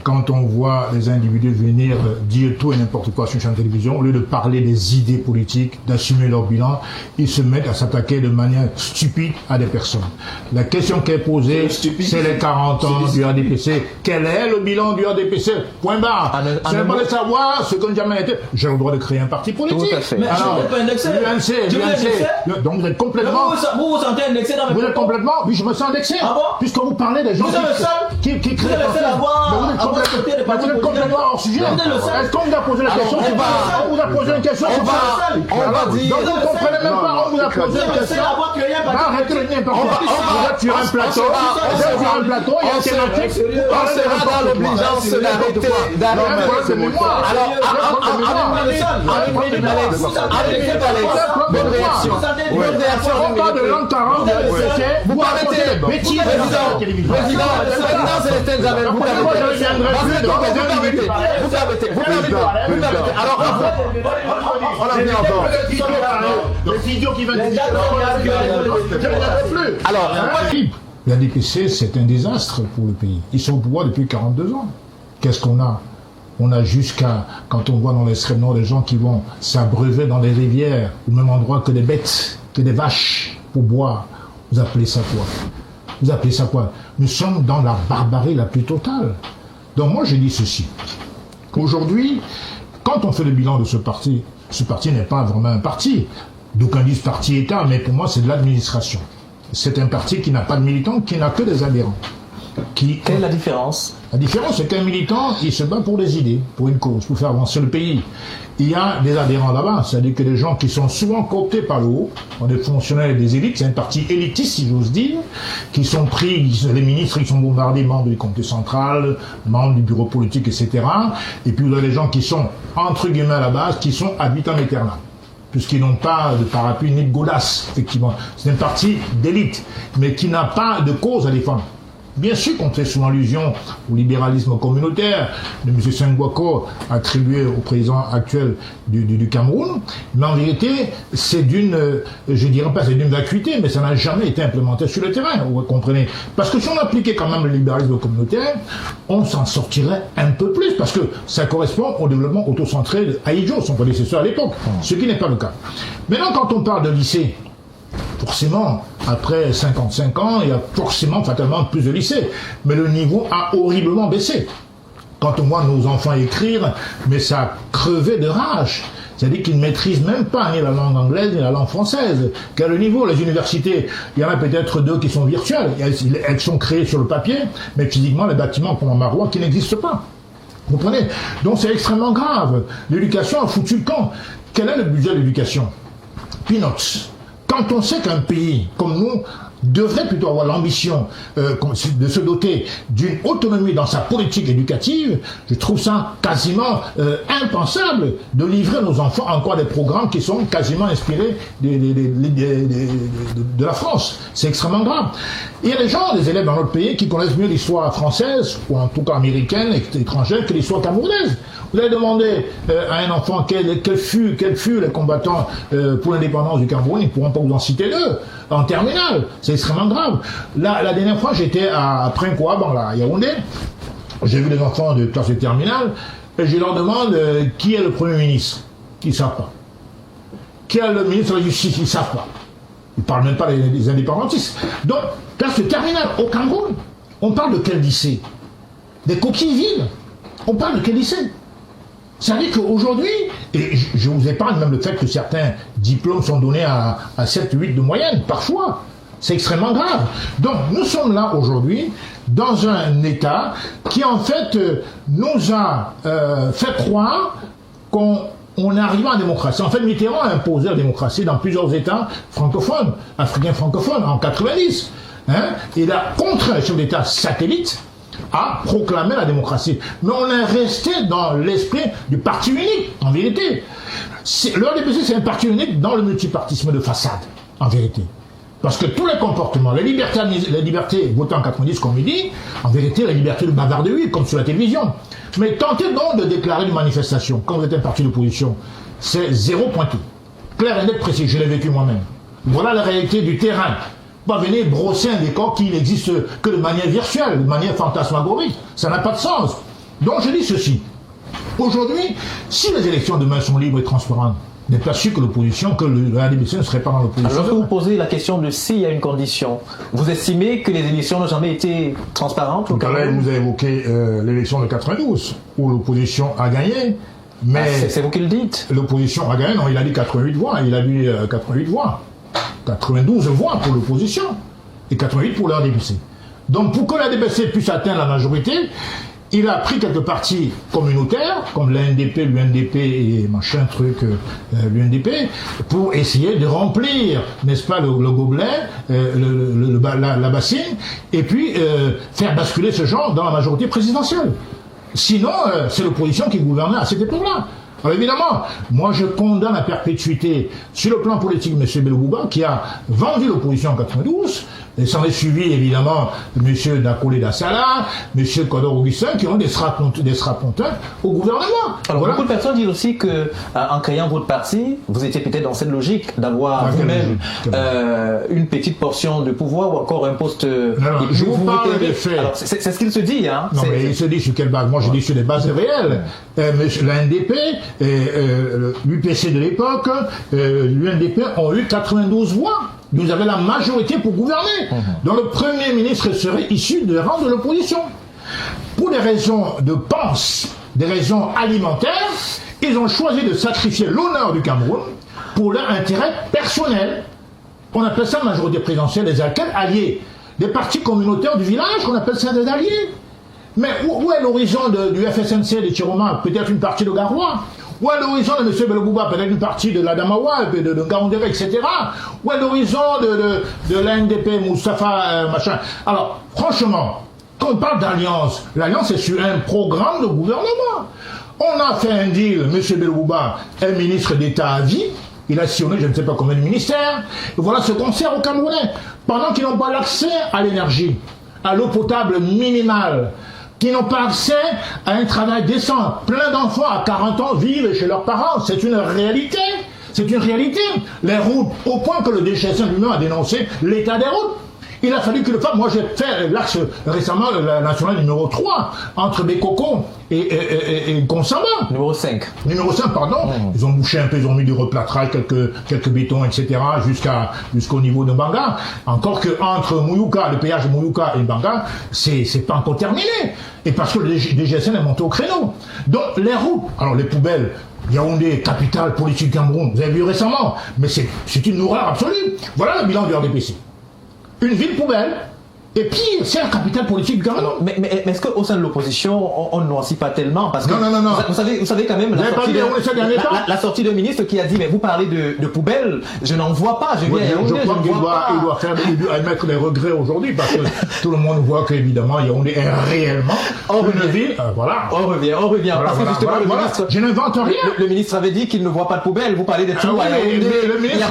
quand on voit les individus venir dire tout et n'importe quoi sur une chaîne de télévision, au lieu de parler des idées politiques, d'assumer leur bilan, ils se mettent à s'attaquer de manière stupide à des personnes. La question qui est posée, c'est les 40 ans du RDPC. Quel est le bilan du RDPC? Point barre. C'est pas de savoir ce qu'on n'a jamais été. J'ai le droit de créer un parti politique. Tout à fait. Mais alors, je ne suis pas indexé. Donc vous êtes complètement... Vous vous sentez indexé dans mes Vous êtes complètement... Oui, je me sens indexé. Ah bon? Puisque vous parlez des gens qui créent... Vous êtes le seul à avoir... Vous êtes complètement hors sujet. Est-ce qu'on vous a posé la question? On vous a posé une question. On va dire... Donc vous ne comprenez même pas. On vous a posé une question. Arrêtez de nier. Vous êtes sur un plateau. Vous êtes sur un plateau. Il y a une thématique. On sera dans l'obligeance d'arrêter. Alors, bonne réaction. On parle de l'an 40. Vous arrêtez les bêtises. Président Célestin Javel, vous permettez. Alors, on en vient encore. Les idiots qui viennent plus. Alors, la DPC, c'est un désastre pour le pays. Ils sont au pouvoir depuis 42 ans. Qu'est-ce qu'on a? On a jusqu'à, quand on voit dans l'extrême nord des gens qui vont s'abreuver dans les rivières, au même endroit que des bêtes, que des vaches, pour boire. Vous appelez ça quoi? Vous appelez ça quoi? Nous sommes dans la barbarie la plus totale. Donc moi je dis ceci. Aujourd'hui, quand on fait le bilan de ce parti n'est pas vraiment un parti. D'aucuns disent parti-État, mais pour moi c'est de l'administration. C'est un parti qui n'a pas de militants, qui n'a que des adhérents. Quelle est la différence? La différence, c'est qu'un militant, il se bat pour des idées, pour une cause, pour faire avancer le pays. Il y a des adhérents là-bas, c'est-à-dire que des gens qui sont souvent cooptés par le haut, des fonctionnaires et des élites, c'est un parti élitiste, si j'ose dire, qui sont pris, les ministres, ils sont bombardés, membres du comité central, membres du bureau politique, etc. Et puis vous avez des gens qui sont, entre guillemets à la base, qui sont habitants éternels, puisqu'ils n'ont pas de parapluie ni de godasses, effectivement. C'est un parti d'élite, mais qui n'a pas de cause à défendre. Bien sûr qu'on fait souvent allusion au libéralisme communautaire de M. Sengwako attribué au président actuel du Cameroun, mais en vérité, c'est d'une, je dirais pas c'est d'une vacuité, mais ça n'a jamais été implémenté sur le terrain, vous comprenez? Parce que si on appliquait quand même le libéralisme communautaire, on s'en sortirait un peu plus, parce que ça correspond au développement autocentré d'Aïdjo, son prédécesseur à l'époque, ce qui n'est pas le cas. Maintenant, quand on parle de lycée, forcément, après 55 ans, il y a forcément, fatalement, plus de lycées. Mais le niveau a horriblement baissé. Quand on voit nos enfants écrire, mais ça a crevé de rage. C'est-à-dire qu'ils ne maîtrisent même pas ni la langue anglaise ni la langue française. Quel est le niveau? Les universités, il y en a peut-être 2 qui sont virtuelles. Elles sont créées sur le papier, mais physiquement, les bâtiments comme en Marois qui n'existent pas. Vous comprenez? Donc c'est extrêmement grave. L'éducation a foutu le camp. Quel est le budget de l'éducation? Peanuts. Quand on sait qu'un pays comme nous devrait plutôt avoir l'ambition de se doter d'une autonomie dans sa politique éducative, je trouve ça quasiment impensable de livrer nos enfants encore des programmes qui sont quasiment inspirés de la France. C'est extrêmement grave. Il y a des gens, des élèves dans notre pays qui connaissent mieux l'histoire française, ou en tout cas américaine et étrangère, que l'histoire camerounaise. Vous allez demander à un enfant quels furent les combattants pour l'indépendance du Cameroun, ils ne pourront pas vous en citer 2 en terminale. C'est extrêmement grave. La dernière fois, j'étais à Princoa, à Yaoundé. J'ai vu les enfants de classe de terminale et je leur demande qui est le Premier ministre. Ils ne savent pas. Qui est le ministre de la Justice? Ils ne savent pas. Ils ne parlent même pas des indépendantistes. Donc, classe de terminale au Cameroun, on parle de quel lycée? Des coquilles vides. On parle de quel lycée? C'est-à-dire qu'aujourd'hui, et je vous épargne même le fait que certains diplômes sont donnés à 7, 8 de moyenne, parfois. C'est extrêmement grave. Donc, nous sommes là aujourd'hui dans un État qui, en fait, nous a fait croire qu'on arrive en démocratie. En fait, Mitterrand a imposé la démocratie dans plusieurs États francophones, africains francophones, en 90. Il a contraint les chefs d'État satellites à proclamer la démocratie. Mais on est resté dans l'esprit du parti unique, en vérité. Le RDPC, c'est un parti unique dans le multipartisme de façade, en vérité. Parce que tous les comportements, les libertés votées en 90, comme il dit, en vérité, la liberté de bavarder, oui, comme sur la télévision. Mais tentez donc de déclarer une manifestation, quand vous êtes un parti d'opposition, c'est 0 pointé. Clair et net, précis, je l'ai vécu moi-même. Voilà la réalité du terrain. Pas venir brosser un décor qui n'existe que de manière virtuelle, de manière fantasmagorique. Ça n'a pas de sens. Donc je dis ceci. Aujourd'hui, si les élections demain sont libres et transparentes, n'est pas sûr que l'opposition, que le RDPC ne serait pas dans l'opposition. Alors, je vous posez la question de s'il y a une condition. Vous estimez que les élections n'ont jamais été transparentes? Tout à l'heure, vous avez évoqué l'élection de 92, où l'opposition a gagné. Mais c'est vous qui le dites. L'opposition a gagné, non, il a dit 88 voix, il a dit 88 voix. 92 voix pour l'opposition et 88 pour le RDPC. Donc pour que le RDPC puisse atteindre la majorité, il a pris quelques partis communautaires, comme l'UNDP, l'UNDP et machin truc, l'UNDP, pour essayer de remplir, n'est-ce pas, le gobelet, la bassine, et puis faire basculer ce genre dans la majorité présidentielle. Sinon, c'est l'opposition qui gouvernait à cette époque-là. Alors évidemment, moi je condamne à perpétuité sur le plan politique M. Belobouba qui a vendu l'opposition en 92, et s'en est suivi évidemment M. Dakolé Dassala, M. Kodor Augustin qui ont des strapontins au gouvernement. Alors voilà. Beaucoup de personnes disent aussi que en créant votre parti, vous étiez peut-être dans cette logique d'avoir vous-même une petite portion de pouvoir ou encore un poste. Je vous parle des faits. C'est ce qu'il se dit. Hein. Non mais il se dit sur quelle base? Moi je dis sur des bases réelles. La NDP, l'UPC de l'époque, l'UNDP ont eu 92 voix. Vous avez la majorité pour gouverner. Donc le Premier ministre serait issu des rangs de l'opposition. Pour des raisons de pense, des raisons alimentaires, ils ont choisi de sacrifier l'honneur du Cameroun pour leur intérêt personnel. On appelle ça majorité présidentielle des alliés. Des partis communautaires du village, on appelle ça des alliés. Mais où est l'horizon du FSNC de Chiroma? Peut-être une partie de Garoua. Où est l'horizon de M. Belobouba? Peut-être une partie de la Damawa, de Gaoundéré, etc. Où est l'horizon de l'ANDP, Moustapha, machin? Alors, franchement, quand on parle d'alliance, l'alliance est sur un programme de gouvernement. On a fait un deal, M. Belobouba est ministre d'État à vie. Il a sillonné je ne sais pas combien de ministères. Et voilà ce qu'on sert aux Camerounais. Pendant qu'ils n'ont pas l'accès à l'énergie, à l'eau potable minimale, qui n'ont pas accès à un travail décent. Plein d'enfants à 40 ans vivent chez leurs parents. C'est une réalité. C'est une réalité. Les routes, au point que le DGSN lui-même a dénoncé l'état des routes. Il a fallu que le fasse. Moi, j'ai fait l'axe récemment, la nationale numéro 3, entre Bekoko et Konsamba. Numéro 5. Numéro 5, pardon. Ils ont bouché un peu, ils ont mis du replâtrage, quelques bétons, etc., jusqu'au niveau de Mbanga. Encore que entre Mouyouka, le péage de Mouyouka et Mbanga, c'est pas encore terminé. Et parce que le DGSN est monté au créneau. Donc, les routes, alors les poubelles, Yaoundé, capitale politique Cameroun, vous avez vu récemment, mais c'est une horreur absolue. Voilà le bilan du RDPC. Une ville poubelle, et pire, c'est la capitale politique du Cameroun. Mais est-ce qu'au sein de l'opposition, on ne noircit pas tellement? Parce que non. Vous savez quand même la sortie de ministre qui a dit, mais vous parlez de poubelle, je n'en vois pas, je crois qu'il doit émettre les regrets aujourd'hui, parce que tout le monde voit qu'évidemment, Yaoundé est réellement une ville. Voilà. On revient. Voilà, parce que justement, le ministre. Je n'invente rien. Le ministre avait dit qu'il ne voit pas de poubelle, vous parlez de trous à Yaoundé. Le ministre,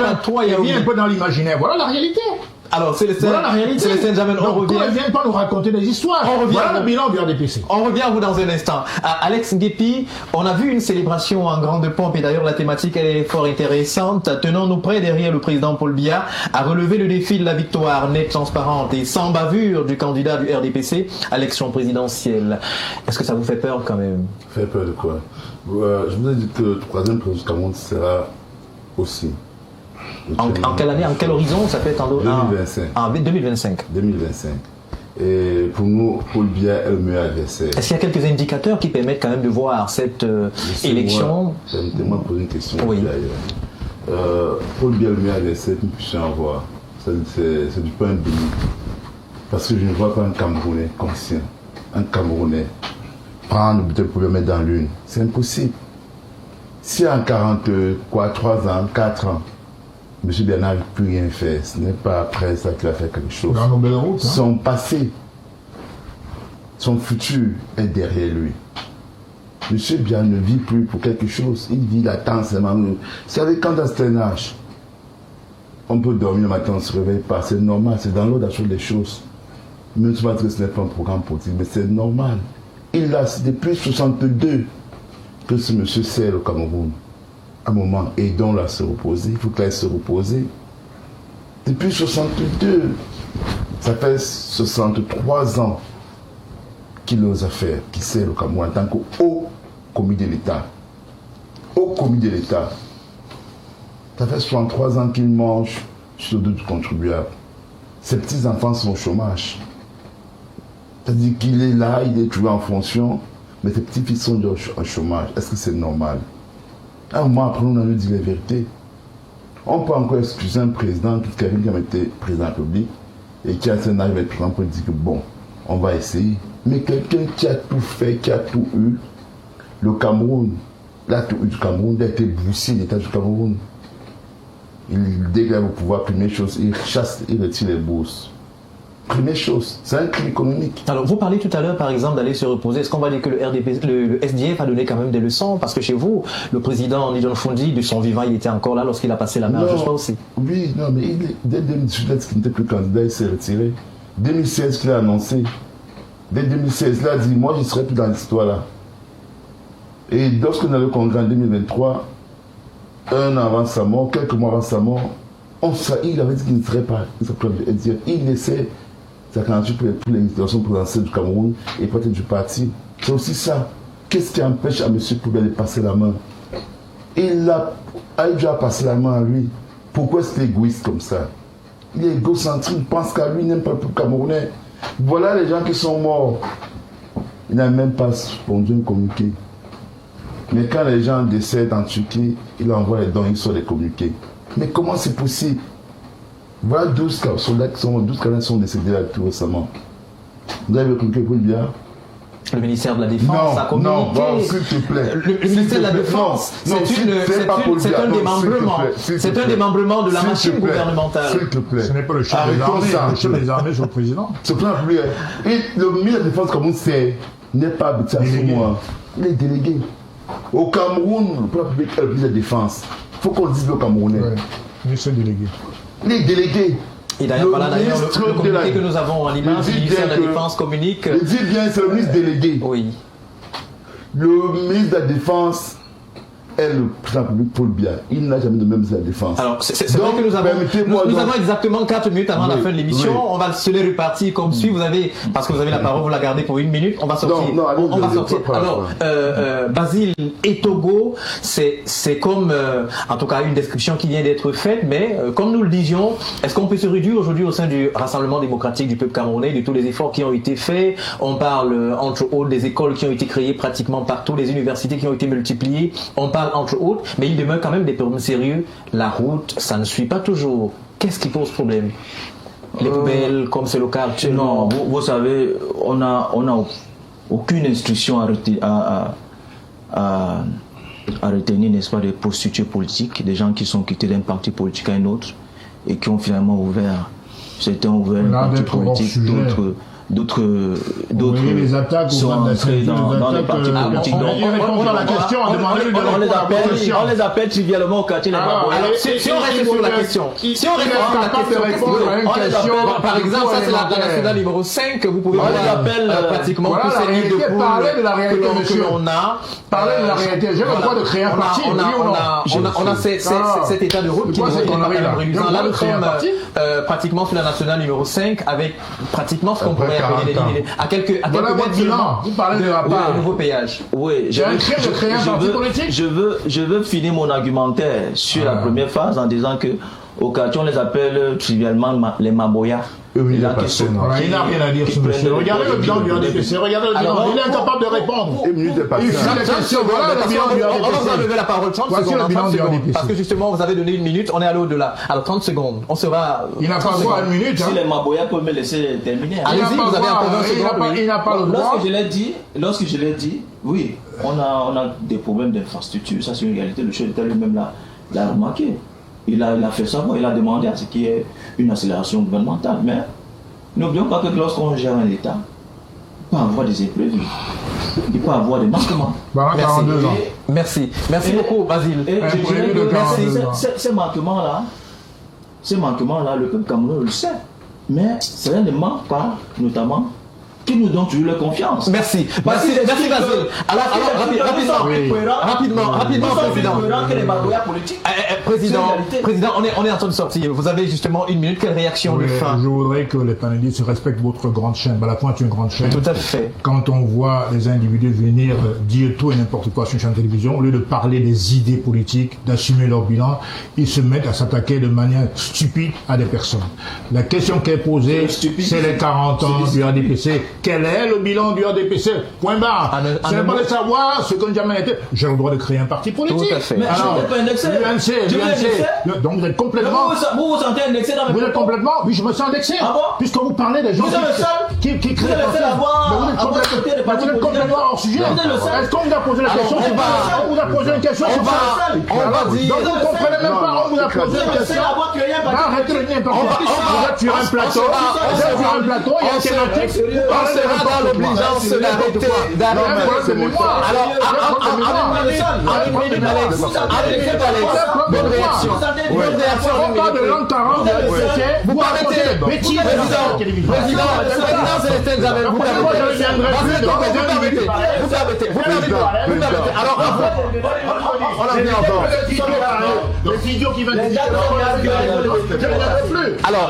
il vient un peu dans l'imaginaire. Voilà la réalité. Alors, voilà la réalité. Célestin Djamel, on revient. Ne viennent pas nous raconter des histoires. Voilà le bilan du RDPC. On revient à vous dans un instant. Alex Nguépi, on a vu une célébration en grande pompe et d'ailleurs la thématique elle est fort intéressante. Tenons-nous prêts derrière le président Paul Biya à relever le défi de la victoire nette, transparente et sans bavure du candidat du RDPC à l'élection présidentielle. Est-ce que ça vous fait peur quand même? Fait peur de quoi? Je vous ai dit que le troisième président du Cameroun sera aussi. En quelle année, en quel horizon? Ça peut être en 2025. En 2025. 2025. Et pour nous, Paul Biya est le meilleur adversaire. Est-ce qu'il y a quelques indicateurs qui permettent quand même de voir cette élection? Permettez-moi de poser une question. Oui. Paul Biya est le meilleur adversaire que nous puissions avoir. C'est du pain béni. Parce que je ne vois pas un Camerounais conscient, un Camerounais prendre le bouteille pour le mettre dans l'une. C'est impossible. Si en 3 ans, 4 ans, M. Biya n'a plus rien fait, ce n'est pas après ça qu'il a fait quelque chose. Dans nos belles routes, hein. Son passé, son futur est derrière lui. M. Biya ne vit plus pour quelque chose, il vit intensément. Vous savez, quand à un âge, on peut dormir le matin, on ne se réveille pas, c'est normal, c'est dans l'ordre des choses. Même si ce n'est pas un programme politique, mais c'est normal. Il a depuis 62 que ce monsieur sert au Cameroun. Un moment, aidons-le à se reposer. Il faut qu'elle se reposer. Depuis 62, ça fait 63 ans qui ose faire, qui sert le Cameroun en tant que haut commis de l'État. Haut commis de l'État. Ça fait 63 ans qu'il mange sur le dos du contribuable. Ses petits-enfants sont au chômage. C'est-à-dire qu'il est là, il est toujours en fonction, mais ses petits-fils sont au chômage. Est-ce que c'est normal? À un moment, après, on a lui dit la vérité. On peut encore excuser un président qui a été président de la République et qui a un âge d'être président pour dire que bon, on va essayer. Mais quelqu'un qui a tout fait, qui a tout eu, le Cameroun, là, tout eu du Cameroun, il a été boussé l'État du Cameroun. Il dégage au pouvoir, première chose, il chasse, il retire les bourses. Première chose, c'est un crime économique. Alors, vous parlez tout à l'heure, par exemple, d'aller se reposer. Est-ce qu'on va dire que le SDF a donné quand même des leçons? Parce que chez vous, le président Nidon Fundi, de son vivant, il était encore là lorsqu'il a passé la main à Jospin aussi. Oui, non, mais dès 2018, qu'il n'était plus candidat, il s'est retiré. 2016, qu'il a annoncé. Dès 2016, il a dit, moi, je ne serai plus dans l'histoire là. Et lorsqu'on a le congrès en 2023, un an avant sa mort, quelques mois avant sa mort, il avait dit qu'il ne serait pas. Il laissait sa candidature pour l'émission présidentielle du Cameroun et peut-être du parti. C'est aussi ça. Qu'est-ce qui empêche à M. Poubelle de passer la main? Il a déjà passé la main à lui. Pourquoi est-ce qu'il est égoïste comme ça? Il est égocentrique, il pense qu'à lui, il n'aime pas le peuple camerounais. Voilà les gens qui sont morts. Il n'a même pas répondu un communiqué. Mais quand les gens décèdent en Turquie, il envoie les dons, ils sont les communiqués. Mais comment c'est possible? Voilà 12 soldats qui sont, 12 Canadiens sont décédés là tout récemment. Vous avez communiqué pour le bien? Le ministère de la Défense a communiqué. Non, s'il te plaît. Le ministère de la Défense, c'est un démembrement de la machine gouvernementale. S'il te plaît. Ce n'est pas le chef des armées, le chef des armées, c'est le président. C'est pas plus. Et le ministre de la Défense, comme on sait, n'est pas habitué à ce mois. Il est délégué. Au Cameroun, le peuple public est le ministre de la Défense. Il faut qu'on le dise le Camerounais. Ouais. Ministre délégué. Il est délégué. Et d'ailleurs, voilà le communiqué que nous avons en image, le ministère de la Défense communique. Je dis bien, c'est le ministre délégué. Oui. Le ministre de la Défense est le président public Paul Biya. Il n'a jamais de même ministre de la Défense. Alors, c'est vrai que nous avons exactement 4 minutes avant la fin de l'émission. Oui. On va se les repartir comme suit. Vous avez, parce que vous avez la parole, vous la gardez pour 1 minute. On va sortir. On va sortir. Alors, Basile et Togo, c'est comme, en tout cas, une description qui vient d'être faite, mais comme nous le disions, est-ce qu'on peut se réduire aujourd'hui au sein du Rassemblement démocratique du peuple camerounais, de tous les efforts qui ont été faits? On parle, entre autres, des écoles qui ont été créées pratiquement partout, les universités qui ont été multipliées. On parle entre autres, mais il demeure quand même des problèmes sérieux. La route, ça ne suit pas toujours. Qu'est-ce qui pose problème? Les poubelles, comme c'est le cas actuellement. Non, vous savez, on n'a aucune instruction à retenir, n'est-ce pas, des prostituées politiques, des gens qui sont quittés d'un parti politique à un autre et qui ont finalement ouvert, certains ont ouvert un parti politique, d'autres les attaques sont entrés dans les partis politiques. On les appelle trivialement au quartier les Maboya. Si on reste sur la question, par exemple, ça c'est la nationale numéro 5 que vous pouvez voir pratiquement tous ces nids de poules que l'on a. Parlez de la réalité. J'ai le droit de créer un parti. On a cet état de route qui nous est réduisant. Là, nous sommes pratiquement sur la nationale numéro 5 avec pratiquement ce qu'on pourrait à quelques mètres seulement de nouveau péage. Oui, je veux finir mon argumentaire sur la première phase en disant que au quartier on les appelle trivialement les Maboya. Il n'a rien à dire ce monsieur. Regardez le bilan du RDPC. Regardez le bilan. Il est incapable de répondre. Il fait la question. Voilà le bilan du RDPC. On va vous lever la parole 30 secondes. Parce que justement, vous avez donné 1 minute. On est allé au-delà. Alors 30 secondes. On sera. Il n'a pas le droit à 1 minute. Si les Maboya peuvent me laisser terminer. Allez-y, vous avez encore 20 secondes. Il n'a pas le droit. Lorsque je l'ai dit, oui, on a des problèmes d'infrastructure. Ça, c'est une réalité. Le chef d'État lui-même l'a remarqué. Il a fait savoir, il a demandé à ce qu'il y ait une accélération gouvernementale. Mais n'oublions pas que lorsqu'on gère un État, il peut avoir des imprévus. Il peut avoir des manquements. Merci beaucoup, Basile. Ces manquements-là, le peuple camerounais le sait. Mais cela ne manque pas, notamment qui nous donnent toujours leur confiance. Merci. Merci, Basile. Alors, rapidement, Président, on est en train de sortir. Vous avez justement une minute. Quelle réaction de fin? Je voudrais que les panélistes respectent votre grande chaîne. La Pointe est une grande chaîne. Tout à fait. Quand on voit les individus venir dire tout et n'importe quoi sur une chaîne de télévision, au lieu de parler des idées politiques, d'assumer leur bilan, ils se mettent à s'attaquer de manière stupide à des personnes. La question qui est posée, c'est les 40 ans du RDPC. Quel est le bilan du RDPC? Point barre. C'est pas de savoir ce qu'on n'a jamais été. J'ai le droit de créer un parti politique. Tout à fait. Mais alors, je ne pas indexé. Donc vous êtes complètement... Vous vous sentez indexé dans mes Vous êtes complètement... Oui, je me sens indexé. Ah bon? Puisque vous parlez des gens vous êtes le seul qui créent... Vous êtes le seul à avoir... Vous êtes complètement hors sujet. Est-ce qu'on vous a posé la question? On vous a posé une question. On va dire... Donc vous ne comprenez même pas. On vous a posé une question. Arrêtez de nier. Vous êtes sur un plateau. Il y a une thématique. On sera dans l'obligeance d'arrêter. Alors, bonne réaction. On parle de l'an 40. Vous arrêtez. Président Célestin Javel, vous permettez. Alors, on en vient encore. Les idiots qui viennent de dire, je ne plus. Alors,